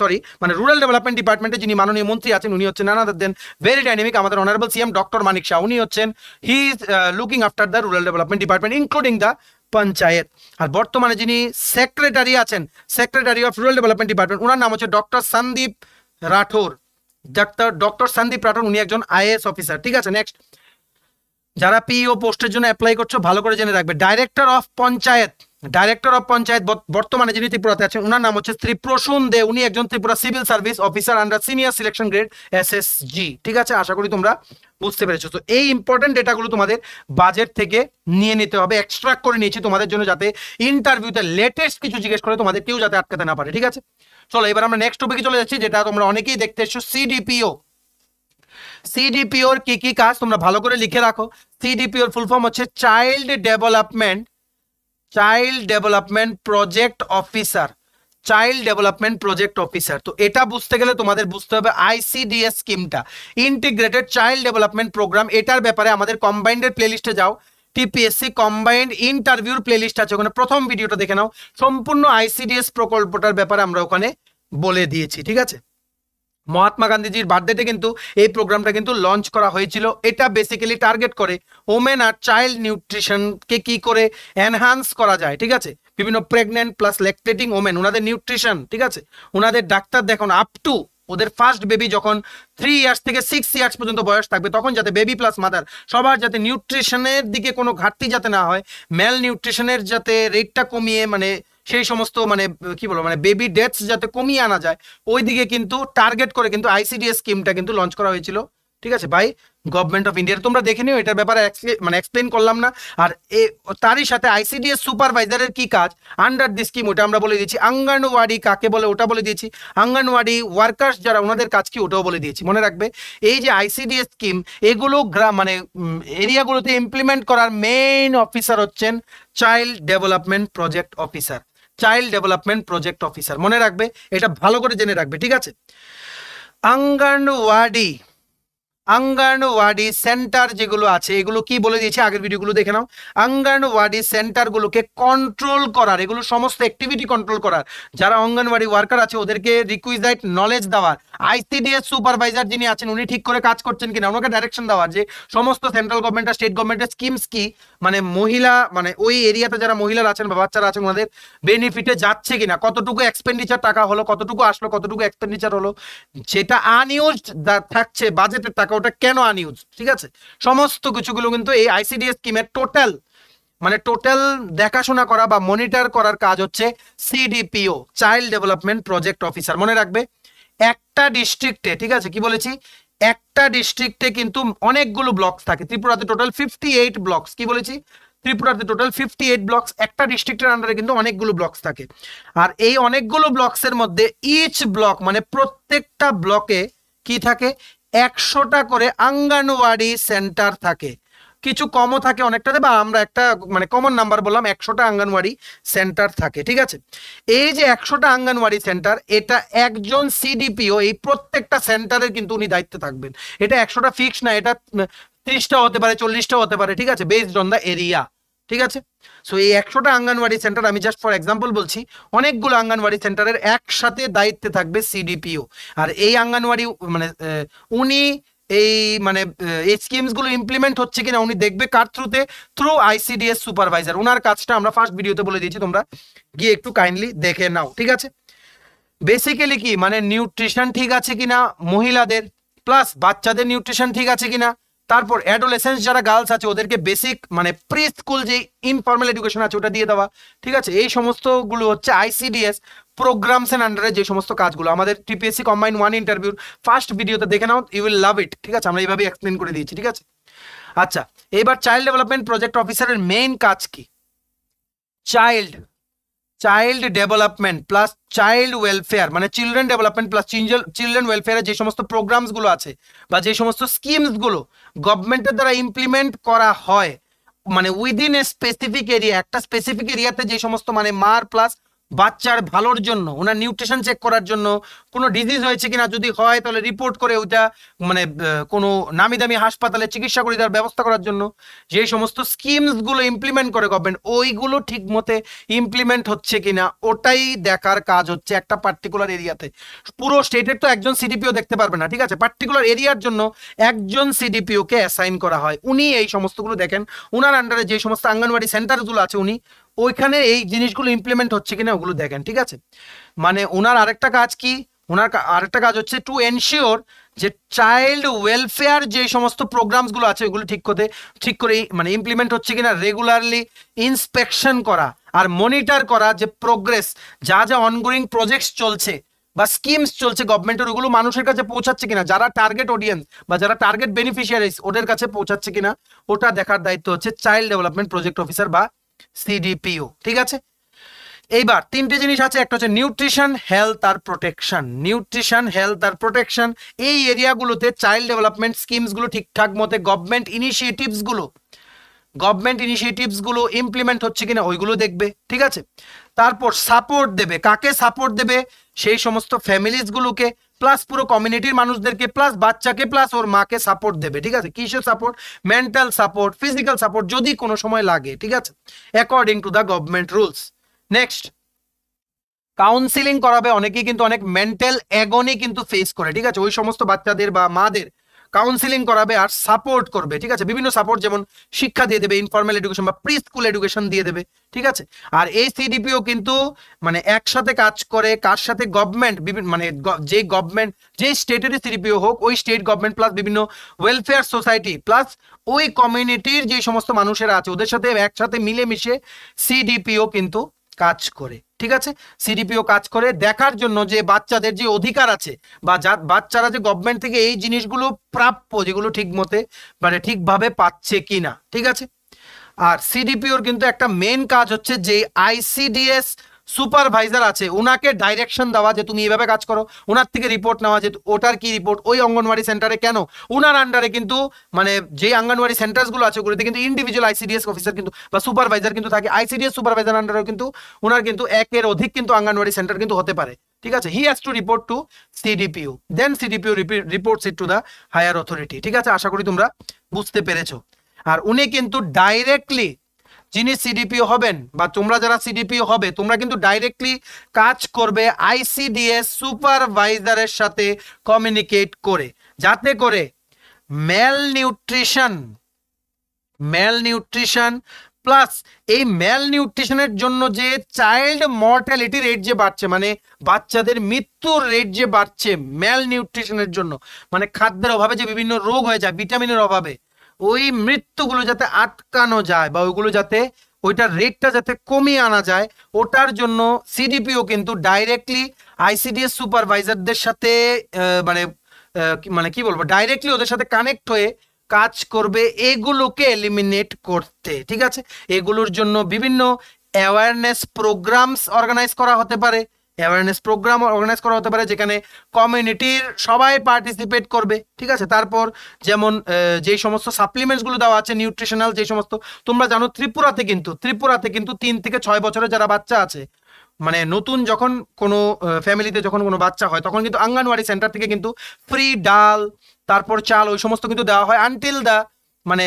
[SPEAKER 1] সরি, মানে রুরাল ডেভেলপমেন্ট ডিপার্টমেন্টে যিনি মাননীয় মন্ত্রী আছেন উনি হচ্ছেন none other than very dynamic আমাদের honourable CM doctor Manik Saha. উনি হচ্ছেন he is looking after the rural development department including the panchayat. আর বর্তমানে যিনি সেক্রেটারি আছেন, secretary of rural development department, ওনার নাম হচ্ছে ডক্টর সন্দীপ রাঠোর। ডক্টর সন্দীপ রাঠোর উনি একজন আইএএস অফিসার। ঠিক আছে, নেক্সট যারা পিইও পোস্টের জন্য অ্যাপ্লাই করছো ভালো করে জেনে রাখবে, director of panchayat, director of panchayat বর্তমানে যিনি ত্রিপুরাতে আছেন ওনার নাম হচ্ছে শ্রী প্রসূন দে। উনি একজন Tripura civil service officer under senior selection grade SSG. ঠিক আছে, আশা করি তোমরা বুঝতে পেরেছো। তো এই ইম্পর্টেন্ট ডেটাগুলো তোমাদের বাজেট থেকে নিয়ে নিতে হবে, এক্সট্রাক্ট করে নিয়েছি তোমাদের জন্য, যাতে ইন্টারভিউতে লেটেস্ট কিছু জিজ্ঞেস করে তোমাদের কেউ যাতে আটকাতে না পারে। ঠিক আছে, চলো এবার আমরা নেক্সট টপিকে চলে যাচ্ছি, যেটা তোমরা অনেকেই দেখতে এসছো, সিডিপিও। সিডিপিওর কি কি কাজ তোমরা ভালো করে লিখে রাখো। সিডিপিওর ফুল ফর্ম হচ্ছে child development project officer, child development project officer. তো এটা বুঝতে গেলে তোমাদের বুঝতে হবে আইসিডিএস স্কিমটা, ইন্টিগ্রেটেড চাইল্ড ডেভেলপমেন্ট প্রোগ্রাম। এটার ব্যাপারে আমাদের কম্বাইন্ডের প্লেলিস্টে যাও, টিপিএসসি কম্বাইন্ড ইন্টারভিউর প্লেলিস্ট আছে, ওখানে প্রথম ভিডিওটা দেখে নাও, সম্পূর্ণ আইসিডিএস প্রকল্পটার ব্যাপারে আমরা ওখানে বলে দিয়েছি। ঠিক আছে, মহাত্মা গান্ধীজির বার্থডেতে কিন্তু এই প্রোগ্রামটা কিন্তু লঞ্চ করা হয়েছিল। এটা বেসিক্যালি টার্গেট করে ওমেন আর চাইল্ড নিউট্রিশনকে কি করে এনহান্স করা যায়। ঠিক আছে, বিভিন্ন প্রেগনেন্ট প্লাস ল্যাকটেটিং ওমেন, ওনাদের নিউট্রিশন, ঠিক আছে, ওনাদের ডাক্তার দেখুন আপ টু ওদের ফার্স্ট বেবি যখন 3 ইয়ার্স থেকে 6 ইয়ার্স পর্যন্ত বয়স থাকবে তখন যাতে বেবি প্লাস মাদার সবার যাতে নিউট্রিশনের দিকে কোনো ঘাটতি যাতে না হয়, ম্যাল নিউট্রিশনের যাতে রেটটা কমিয়ে, মানে সেই সমস্ত মানে কি বলবো, মানে বেবি ডেথস যাতে কমিয়ে আনা যায়, ওই দিকে কিন্তু টার্গেট করে কিন্তু আইসিডিএস স্কিমটা কিন্তু লঞ্চ করা হয়েছিল ঠিক আছে, বাই গভর্নমেন্ট অফ ইন্ডিয়া। তোমরা দেখে নিও, এটার ব্যাপারে মানে এক্সপ্লেন করলাম না। আর তারই সাথে আইসিডিএস সুপারভাইজারের কি কাজ আন্ডার দি স্কিম ওটা আমরা বলে দিয়েছি। অঙ্গনওয়াড়ি কাকে বলে ওটা বলে দিয়েছি। অঙ্গনওয়াড়ি ওয়ার্কার্স যারা ওনাদের কাজ কি ওটাও বলে দিয়েছি। মনে রাখবে এই যে আইসিডিএস স্কিম এগুলো মানে এরিয়াগুলোতে ইমপ্লিমেন্ট করার মেইন অফিসার হচ্ছেন child development project officer. Child development project officer মনে রাখবে, এটা ভালো করে জেনে রাখবে, ঠিক আছে। অঙ্গনওয়াড়ি সেন্টার যেগুলো আছে এগুলো কি বলে দিয়েছে, আগের ভিডিওগুলো দেখে নাও। অঙ্গনওয়াড়ি সেন্টারগুলোকে কন্ট্রোল করার, এগুলো সমস্ত অ্যাক্টিভিটি কন্ট্রোল করার, যারা অঙ্গনওয়াড়ি ওয়ার্কার আছে ওদেরকে রিকুইজাইট নলেজ দেওয়ার, আইসিডিএস সুপারভাইজার যিনি আছেন উনি ঠিক করে কাজ করছেন কিনা ওনাকে ডাইরেকশন দেওয়ার, যে সমস্ত সেন্ট্রাল গভর্নমেন্ট আর স্টেট গভর্নমেন্টের স্কিমস কি, মানে মহিলা মানে ওই এরিয়াতে যারা মহিলারা আছেন বা বাচ্চারা আছেন ওনাদের বেনিফিটে যাচ্ছে কিনা, কতটুকু এক্সপেন্ডিচার টাকা হলো, কতটুকু আসলো, কতটুকু এক্সপেন্ডিচার হলো, যেটা আনইউজড থাকছে বাজেটের টাকা ওটা কেন আনইউজ, ঠিক আছে। সমস্ত কিছুগুলো কিন্তু এই আইসিডিএস স্কিমের টোটাল দেখাশোনা করা বা মনিটর করার কাজ হচ্ছে CDPO, child development project officer. মনে রাখবে একটা ডিস্ট্রিক্টে, ঠিক আছে, কি বলেছি, একটা ডিস্ট্রিক্টে কিন্তু অনেকগুলো ব্লকস থাকে। ত্রিপুরাতে টোটাল 58 ব্লকস, কি বলেছি, ত্রিপুরাতে টোটাল 58 ব্লকস, একটা ডিস্ট্রিক্টের আন্ডারে কিন্তু অনেকগুলো ব্লকস থাকে। আর এই অনেকগুলো ব্লকসের মধ্যে ইচ ব্লক মানে প্রত্যেকটা ব্লকে কি থাকে, 100টা করে অঙ্গনওয়াড়ি সেন্টার থাকে। কিছু কমও থাকে অনেকটাতে, বা আমরা একটা মানে কমন নাম্বার বললাম, 100টা অঙ্গনওয়াড়ি সেন্টার থাকে, ঠিক আছে। এই যে 100টা অঙ্গনওয়াড়ি সেন্টার, এটা একজন সিডিপিও এই প্রত্যেকটা সেন্টারের কিন্তু উনি দায়িত্বে থাকবেন। এটা 100টা ফিক্স না, এটা 30টা হতে পারে, 40টা হতে পারে, ঠিক আছে, বেসড অন দ্য এরিয়া, ঠিক আছে। সো এই 100টা অঙ্গনওয়াড়ি সেন্টার, আমি জাস্ট ফর এক্সাম্পল বলছি, অনেকগুলো অঙ্গনওয়াড়ি সেন্টারের একসাথে দায়িত্বে থাকবে সিডিপিও। আর এই অঙ্গনওয়াড়ি মানে উনি এই মানে এই স্কিমস গুলো ইমপ্লিমেন্ট হচ্ছে কিনা উনি দেখবে কার থ্রুতে, থ্রু আইসিডিএস সুপারভাইজার। ওনার কাজটা আমরা ফার্স্ট ভিডিওতে বলে দিয়েছি, তোমরা গিয়ে একটু কাইন্ডলি দেখে নাও, ঠিক আছে। বেসিক্যালি কি মানে নিউট্রিশন ঠিক আছে কিনা মহিলাদের, প্লাস বাচ্চাদের নিউট্রিশন ঠিক আছে কিনা, তারপর অ্যাডোলেসেন্স যারা গার্লস আছে ওদেরকে বেসিক মানে প্রি স্কুল যে ইনফর্মাল এডুকেশন আছে ওটা দিয়ে দেওয়া, ঠিক আছে। এই সমস্তগুলো হচ্ছে আইসিডিএস প্রোগ্রামস এর আন্ডারে যে সমস্ত কাজগুলো আমাদের টিপিএসসি কম্বাইন্ড 1 ইন্টারভিউর ফার্স্ট ভিডিওতে দেখে নাও, ইউ উইল লাভ ইট, ঠিক আছে। আমরা এইভাবে এক্সপ্লেন করে দিয়েছি, ঠিক আছে। আচ্ছা, এবার চাইল্ড ডেভেলপমেন্ট প্রজেক্ট অফিসারের মেইন কাজ কি, child development plus child welfare, মানে চিলড্রেন ডেভেলপমেন্ট প্লাস চিলড্রেন ওয়েলফেয়ারের যে সমস্ত প্রোগ্রামসগুলো আছে বা যে সমস্ত স্কিমসগুলো গভর্নমেন্টের দ্বারা ইমপ্লিমেন্ট করা হয়, মানে উইদিন এ স্পেসিফিক এরিয়া, একটা স্পেসিফিক এরিয়াতে যে সমস্ত মানে মার প্লাস বাচ্চার ভালোর জন্য, ওনার নিউট্রিশন চেক করার জন্য, কোনো ডিজিজ হয়েছে কিনা, যদি হয় তাহলে রিপোর্ট করে ওইটা মানে কোনো নামি দামি হাসপাতালে চিকিৎসা করে দেওয়ার ব্যবস্থা করার জন্য যে সমস্ত স্কিমসগুলো ইমপ্লিমেন্ট করে গভর্নমেন্ট, ওইগুলো ঠিক মতে ইমপ্লিমেন্ট হচ্ছে কিনা ওটাই দেখার কাজ হচ্ছে একটা পার্টিকুলার এরিয়াতে। পুরো স্টেটের তো একজন সিডিপিও দেখতে পারবে না, ঠিক আছে, পার্টিকুলার এরিয়ার জন্য একজন সিডিপিও কে অ্যাসাইন করা হয়, উনি এই সমস্তগুলো দেখেন। উনার আন্ডারে যে সমস্ত অঙ্গনওয়াড়ি সেন্টারগুলো আছে উনি ওইখানে এই জিনিসগুলো ইমপ্লিমেন্ট হচ্ছে কিনা ওগুলো দেখেন, ঠিক আছে। মানে ওনার আরেকটা কাজ কি, ওনার আরেকটা কাজ হচ্ছে টু এনশিওর যে চাইল্ড ওয়েলফেয়ার যে সমস্ত প্রোগ্রামসগুলো আছে ওগুলো ঠিক করে মানে ইমপ্লিমেন্ট হচ্ছে কিনা রেগুলারলি ইন্সপেকশন করা আর মনিটর করা, যে প্রোগ্রেস যা যা অনগোয়িং প্রজেক্টস চলছে বা স্কিমস চলছে গভর্নমেন্টের ওগুলো মানুষের কাছে পৌঁছাচ্ছে কিনা, যারা টার্গেট অডিয়েন্স বা যারা টার্গেট বেনিফিশিয়ারিজ ওদের কাছে পৌঁছাচ্ছে কিনা ওটা দেখার দায়িত্ব হচ্ছে চাইল্ড ডেভেলপমেন্ট প্রজেক্ট অফিসার বা সিডিপিও, ঠিক আছে। এইবার তিনটে জিনিস আছে, একটা হচ্ছে নিউট্রিশন, হেলথ আর প্রোটেকশন। নিউট্রিশন, হেলথ আর প্রোটেকশন, এই এরিয়াগুলোতে চাইল্ড ডেভেলপমেন্ট স্কিমসগুলো ঠিকঠাক মতে গভর্নমেন্ট ইনিশিয়েটিভসগুলো ইমপ্লিমেন্ট হচ্ছে কিনা ওইগুলো দেখবে, ঠিক আছে। তারপর সাপোর্ট দেবে, কাকে সাপোর্ট দেবে, সেই সমস্ত ফ্যামিলিজগুলোকে প্লাস পুরো কমিউনিটির মানুষদেরকে প্লাস বাচ্চাকে প্লাস ওর মাকে সাপোর্ট দেবে, ঠিক আছে। কিসের support, mental support, physical support যদি কোনো সময় লাগে, ঠিক আছে, according to the government rules. Next, counselling করাবে, অনেকেই কিন্তু অনেক মেন্টাল অ্যাগনি কিন্তু ফেস করে, ঠিক আছে, ওই সমস্ত বাচ্চাদের বা মাদের কাউন্সিলিং করাবে আর সাপোর্ট করবে, ঠিক আছে, বিভিন্ন সাপোর্ট, যেমন শিক্ষা দিয়ে দেবে, ইনফর্মাল এডুকেশন বা প্রি স্কুল এডুকেশন দিয়ে দেবে, ঠিক আছে। আর এই সিডিপিও কিন্তু মানে একসাথে কাজ করে কার সাথে, গভর্নমেন্ট মানে যে স্টেটেরই সিডিপিও হোক ওই স্টেট গভর্নমেন্ট প্লাস বিভিন্ন ওয়েলফেয়ার সোসাইটি প্লাস ওই কমিউনিটির যে সমস্ত মানুষেরা আছে ওদের সাথে একসাথে মিলেমিশে সিডিপিও কিন্তু কাজ করে, ঠিক আছে। সিডিপিও কাজ করে দেখার জন্য যে বাচ্চাদের যে অধিকার আছে বা বাচ্চারা যে গভর্নমেন্ট থেকে এই জিনিসগুলো প্রাপ্য, যেগুলো ঠিক মতে মানে ঠিকভাবে পাচ্ছে কিনা, ঠিক আছে। আর সিডিপিওর কিন্তু একটা মেন কাজ হচ্ছে যে আইসিডিএস সুপারভাইজার আছে ওনাকে ডাইরেকশন দেওয়া যে তুমি এইভাবে কাজ করো, ওনার থেকে রিপোর্ট নেওয়া যে ওটার কি রিপোর্ট, ওই অঙ্গনওয়াড়ি সেন্টারে কেন, ওনার আন্ডারে কিন্তু মানে যে অঙ্গনওয়াড়ি সেন্টারসগুলো আছে ওগুলোতে কিন্তু ইন্ডিভিজুয়াল আইসিডিএস অফিসার কিন্তু বা সুপারভাইজার কিন্তু থাকে। আইসিডিএস সুপারভাইজার আন্ডারেও কিন্তু ওনার কিন্তু একের অধিক কিন্তু অঙ্গনওয়াড়ি সেন্টার কিন্তু হতে পারে, ঠিক আছে। He has to report to CDPO, then CDPO reports it to the higher authority, ঠিক আছে। আশা করি তোমরা বুঝতে পেরেছো। আর উনি কিন্তু ডাইরেক্টলি যিনি সিডিপিও হবেন বা তোমরা যারা সিডিপিও হবে তোমরা কিন্তু ডাইরেক্টলি কাজ করবে আইসিডিএস সুপারভাইজারের সাথে কমিউনিকেট করে, যাতে করে ম্যালনিউট্রিশন প্লাস এই ম্যালনিউট্রিশনের জন্য যে চাইল্ড মর্টালিটি রেট যে বাড়ছে, মানে বাচ্চাদের মৃত্যুর রেট যে বাড়ছে ম্যালনিউট্রিশনের জন্য, মানে খাদ্যের অভাবে যে বিভিন্ন রোগ হয়ে যায় ভিটামিনের অভাবে, ওই মৃত্যুগুলো যাতে আটকানো যায় বা ওইগুলো যাতে ওইটার রেটটা যাতে কমিয়ে আনা যায়, ওটার জন্য সিডিপিও কিন্তু ডাইরেক্টলি আইসিডিএস সুপারভাইজারদের সাথে মানে কি বলবো ডাইরেক্টলি ওদের সাথে কানেক্ট হয়ে কাজ করবে এগুলোকে এলিমিনেট করতে, ঠিক আছে। এগুলোর জন্য বিভিন্ন অ্যাওয়ারনেস প্রোগ্রামস অর্গানাইজ করা হতে পারে, যেখানে কমিউনিটির সবাই পার্টিসিপেট করবে, ঠিক আছে। তারপর যেমন যেই সমস্ত সাপ্লিমেন্টস গুলো দেওয়া আছে নিউট্রিশনাল, যে সমস্ত তোমরা জানো ত্রিপুরাতে কিন্তু 3 থেকে 6 বছরের যারা বাচ্চা আছে, মানে নতুন যখন কোনো ফ্যামিলিতে যখন কোনো বাচ্চা হয় তখন কিন্তু অঙ্গনওয়াড়ি সেন্টার থেকে কিন্তু ফ্রি ডাল তারপর চাল ওই সমস্ত কিন্তু দেওয়া হয় আনটিল দ্য মানে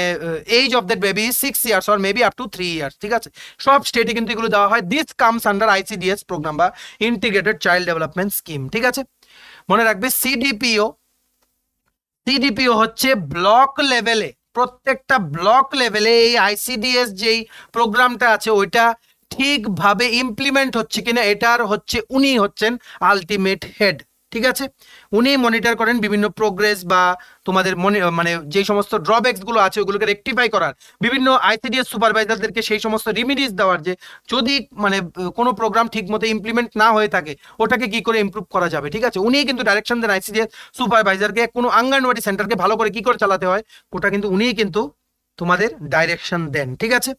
[SPEAKER 1] age of that baby 6 years or maybe up to 3 years, ঠিক আছে। সব স্টেটে কিন্তু এগুলো দেওয়া হয়। This comes under ICDS programme বা ইন্টিগ্রেটেড চাইল্ড ডেভেলপমেন্ট স্কিম, ঠিক আছে। মনে রাখবে সিডিপিও হচ্ছে ব্লক লেভেলে, প্রত্যেকটা ব্লক লেভেলে এই আইসিডিএস যেই প্রোগ্রামটা আছে ওইটা ঠিকভাবে ইমপ্লিমেন্ট হচ্ছে কিনা এটার হচ্ছে উনি হচ্ছেন আলটিমেট হেড, ঠিক আছে। উনি মনিটর করেন বিভিন্ন প্রোগ্রেস বা তোমাদের মানে যে সমস্ত ড্রব্যাকস গুলো আছে ওগুলোকে রেকটিফাই করার, বিভিন্ন আইসিডিএস সুপারভাইজারদেরকে সেই সমস্ত রিমিডিস দেওয়ার যে যদি মানে কোনো প্রোগ্রাম ঠিক মতো ইমপ্লিমেন্ট না হয়ে থাকে ওটাকে কি করে ইমপ্রুভ করা যাবে, ঠিক আছে। উনিই কিন্তু ডাইরেকশন দেন আইসিডিএস সুপারভাইজারকে, কোনো অঙ্গনওয়াড়ি সেন্টারকে ভালো করে কি করে চালাতে হয় ওটা কিন্তু উনিই কিন্তু তোমাদের ডাইরেকশন দেন, ঠিক আছে।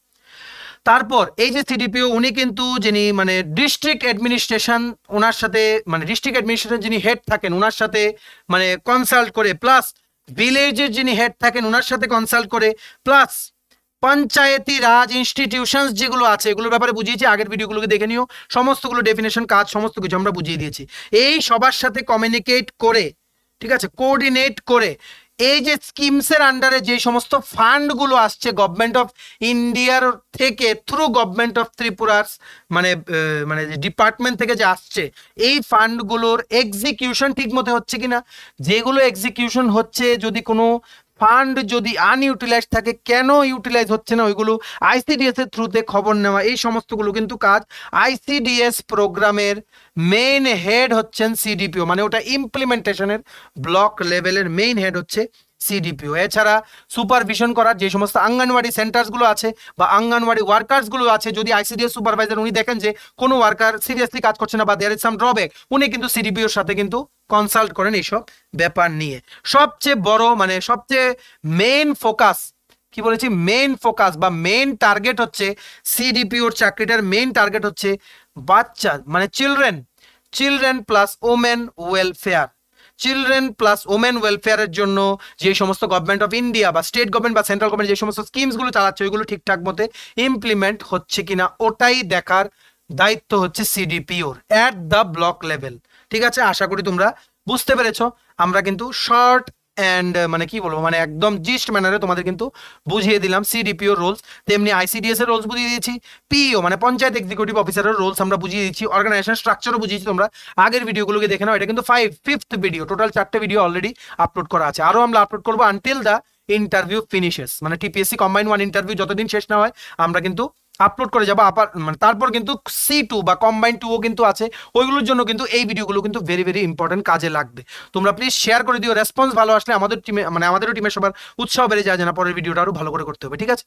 [SPEAKER 1] তারপর এই যে সিডিপিও উনি কিন্তু যিনি মানে ডিস্ট্রিক্ট অ্যাডমিনিস্ট্রেশন ওনার সাথে মানে ডিস্ট্রিক্ট অ্যাডমিনিস্ট্রেশন যিনি হেড থাকেন ওনার সাথে মানে কনসাল্ট করে, প্লাস ভিলেজের যিনি হেড থাকেন ওনার সাথে কনসাল্ট করে, প্লাস পঞ্চায়েতি রাজ ইনস্টিটিউশনস যেগুলো আছে এগুলোর ব্যাপারে বুঝিয়েছি, আগের ভিডিওগুলোকে দেখে নিও, সমস্তগুলো ডেফিনেশন কাজ সমস্ত কিছু আমরা বুঝিয়ে দিয়েছি। এই সবার সাথে কমিউনিকেট করে, ঠিক আছে, কোঅর্ডিনেট করে এই যে স্কিমসের আন্ডারে যে সমস্ত ফান্ডগুলো আসছে গভর্নমেন্ট অফ ইন্ডিয়ার থেকে থ্রু গভর্নমেন্ট অফ ত্রিপুরার মানে মানে ডিপার্টমেন্ট থেকে যে আসছে এই ফান্ডগুলোর এক্সিকিউশন ঠিক মতো হচ্ছে কিনা, যেগুলো এক্সিকিউশন হচ্ছে যদি কোনো ফান্ড যদি আনইউটিলাইজ থাকে কেন ইউটিলাইজ হচ্ছে না ওইগুলো আইসিডিএস এর থ্রুতে খবর নেওয়া, এই সমস্তগুলো কিন্তু কাজ আইসিডিএস প্রোগ্রামের মেইন হেড হচ্ছেন সিডিপিও, মানে ওটা ইমপ্লিমেন্টেশনের ব্লক লেভেলের মেইন হেড হচ্ছে সিডিপিও। এছাড়া সুপারভিশন করার যে সমস্ত অঙ্গনওয়াড়ি সেন্টারসগুলো আছে বা অঙ্গনওয়াড়ি ওয়ার্কার্সগুলো আছে, যদি আইসিডিএস সুপারভাইজার উনি দেখেন যে কোনো ওয়ার্কার সিরিয়াসলি কাজ করছে না বা দেয়ার ইজ সাম ড্রব্যাক, উনি কিন্তু সিডিপিওর সাথে কিন্তু কনসাল্ট করেন এইসব ব্যাপার নিয়ে। সবচেয়ে বড় মানে সবচেয়ে মেইন ফোকাস কি বলেছি, মেইন ফোকাস বা মেইন টার্গেট হচ্ছে সিডিপিওর চাকরিটার মেইন টার্গেট হচ্ছে বাচ্চা মানে children plus women welfare, children plus women ওয়েলফেয়ারের জন্য যে সমস্ত গভর্নমেন্ট অফ ইন্ডিয়া বা স্টেট গভর্নমেন্ট বা সেন্ট্রাল গভর্নমেন্ট যে সমস্ত স্কিমসগুলো চালাচ্ছে ওইগুলো ঠিকঠাক মতো ইমপ্লিমেন্ট হচ্ছে কিনা ওটাই দেখার দায়িত্ব হচ্ছে সিডিপিওর অ্যাট দ্য ব্লক লেভেল, ঠিক আছে। আশা করি তোমরা বুঝতে পেরেছো। আমরা কিন্তু শর্ট অ্যান্ড মানে কি বলবো মানে একদম জিস্ট ম্যানারে তোমাদের কিন্তু বুঝিয়ে দিলাম সিডিপিও রোলস, তেমনি আইসিডিএস এর রোলস বুঝিয়ে দিয়েছি, পিও মানে পঞ্চায়েত এক্সিকিউটিভ অফিসারের রোলস আমরা বুঝিয়ে দিচ্ছি, অর্গানাইজেশন স্ট্রাকচারও বুঝিয়েছি, তোমরা আগের ভিডিওগুলোকে দেখে নাও। এটা কিন্তু ফিফথ ভিডিও, টোটাল 4টে ভিডিও অলরেডি আপলোড করা আছে, আরও আমরা আপলোড করবো আনটিল দ্য ইন্টারভিউ ফিনিশেস, মানে টিপিএসসি কম্বাইন্ড 1 ইন্টারভিউ যতদিন শেষ না হয় আমরা কিন্তু আপলোড করে যাবো আপার মানে তারপর কিন্তু C2 বা কম্বাইন্ড 2ও কিন্তু আছে, ওইগুলোর জন্য কিন্তু এই ভিডিওগুলো কিন্তু ভেরি ভেরি ইম্পর্টেন্ট কাজে লাগবে। তোমরা প্লিজ শেয়ার করে দিও, রেসপন্স ভালো আসলে আমাদের টিমে মানে আমাদেরও টিমের সবার উৎসাহ বেড়ে যায় যে না পরের ভিডিওটা আরো ভালো করে করতে হবে, ঠিক আছে?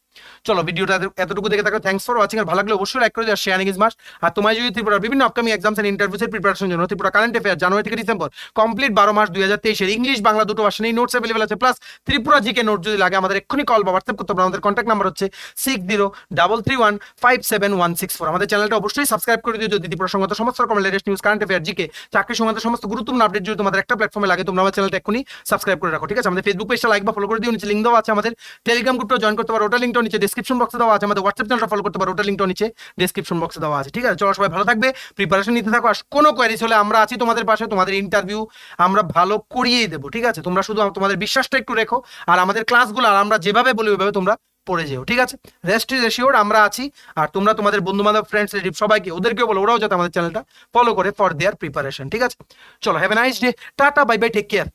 [SPEAKER 1] চলো ভিডিওটা এতটুকু দেখে থাকো, থ্যাঙ্কস ফর ওয়াচিং। আর ভালো লাগলে অবশ্যই লাইক করে দিও, শেয়ারিং ইজ মাস্ট। আর তোমার যদি ত্রিপুরার বিভিন্ন আপকামিং এক্সামস এন্ড ইন্টারভিউস এর প্রিপারেশনের জন্য ত্রিপুরা কারেন্ট অ্যাফেয়ার জানুয়ারি থেকে ডিসেম্বর কমপ্লিট 12 মাস 2023 এর ইংলিশ বাংলা দুটো ভার্সনে এই নোটস अवेलेबल আছে, প্লাস ত্রিপুরা জিকে নোট যদি লাগে আমাদের এক্ষুনি কল বা হোয়াটসঅ্যাপ করতে পারো। আমাদের কন্ট্যাক্ট নাম্বার হচ্ছে 6033157164। আমাদের চ্যানেলটা অবশ্যই সাবস্ক্রাইব করে দিও যদি ত্রিপুরা সংক্রান্ত সমস্ত রকমের latest news, current affair, GK, চাকরি সংক্রান্ত সমস্ত গুরুত্বপূর্ণ আপডেট যদি তোমাদের একটা প্ল্যাটফর্মে লাগে তোমরা আমার চ্যানেলটা এক্ষুনি সাবস্ক্রাইব করে রাখো, ঠিক আছে? আমাদের ফেসবুক পেজটা লাইক বা ফলো করে দিও, নিচে লিংক দেওয়া আছে। আমাদের টেলিগ্রাম গ্রুপটা জয়েন করতে পারো, ওটা লিংকটা নিচে ডেসক্রিপশন বক্সে দেওয়া আছে। আমাদের হোয়াটসঅ্যাপ চ্যানেলটা ফলো করতে পারো, ওটা লিংকটা নিচে ডেসক্রিপশন বক্সে দেওয়া আছে, ঠিক আছে? চলো সবাই ভালো থাকবে, প্রিপারেশন নিতে থাকো। আর কোনো কোয়ারিজ হলে আমরা আছি তোমাদের পাশে, তোমাদের ইন্টারভিউ আমরা ভালো করিয়েই দেবো, ঠিক আছে? তোমরা শুধু তোমাদের বিশ্বাসটা একটু রেখো, আর আমাদের ক্লাসগুলো আর আমরা যেভাবে বলি ওইভাবে তোমরা পড়ে যেও, ঠিক আছে? রেস্ট ইজ এশিওর্ড, আমরা আছি। আর তোমরা তোমাদের বন্ধু বান্ধব, ফ্রেন্ডস, রিলেটিভ সবাইকে ওদেরকেও বলো ওরাও যাতে আমাদের চ্যানেলটা ফলো করে ফর দেয়ার প্রিপারেশন, ঠিক আছে? চলো have a nice day, tata, bye bye, take care.